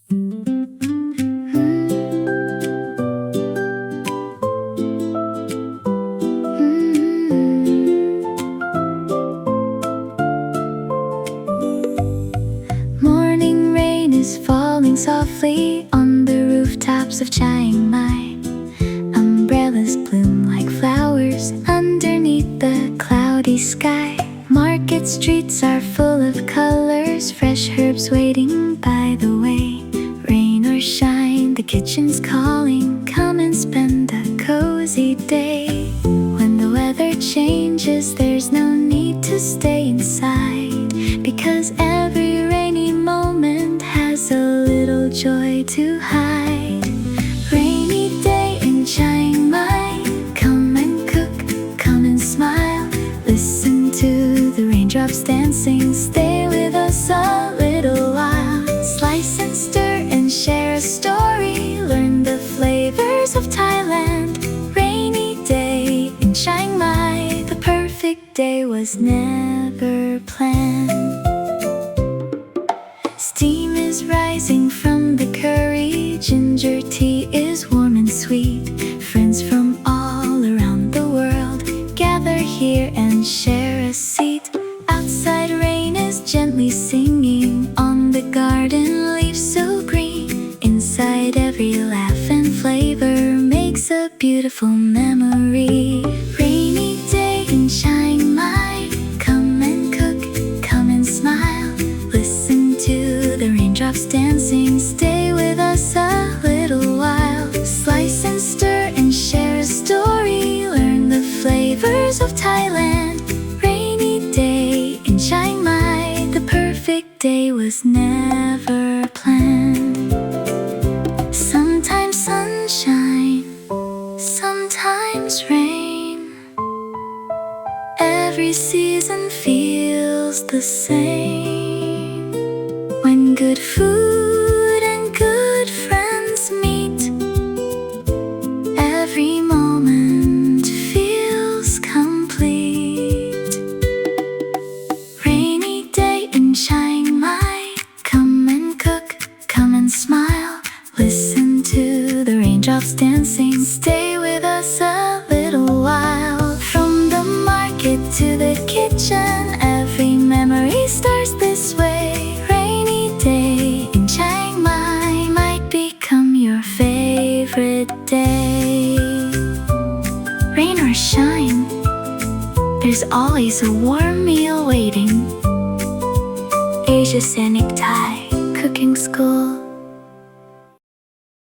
Morning rain is falling softly on the rooftops of Chiang Mai. Umbrellas bloom like flowers underneath the cloudy sky. Market streets are full of colors, fresh herbs waiting by the way. Rain or shine, the kitchen's calling, come and spend a cozy day. When the weather changes, there's no need to stay inside, because every rainy moment has a little joy to hide. Rainy day in Chiang Mai, come and cook, come and smile. Listen to the raindrops dancing, stay with us a little while. Slice and stir and share a story, learn the flavors of Thailand. Rainy day in Chiang Mai, the perfect day was never planned. Steam is rising from the curryGinger, tea is warm and sweet. Friends from all around the world gather here and share a seat. Outside rain is gently singing on the garden leaves so green. Inside every laugh and flavor makes a beautiful memory. Rainy day in Chiang Mai, come and cook, come and smile. Listen to the raindrops dancing, stay with us a little while. Slice and stir and share a story, learn the flavors of Thailand. Rainy day in Chiang Mai, the perfect day was never planned. Sometimes sunshine, sometimes rain. Every season feels the same. When good food and good friends meet, every moment feels complete. Rainy day in Chiang Mai, come and cook, come and smile. Listen to the raindrops dancing, stay with us a little while. From the market to the kitchen, every memory starts this way. Rainy day in Chiang Mai might become your favorite day. Rain or shine, there's always a warm meal waiting. Asia Scenic Thai Cooking School.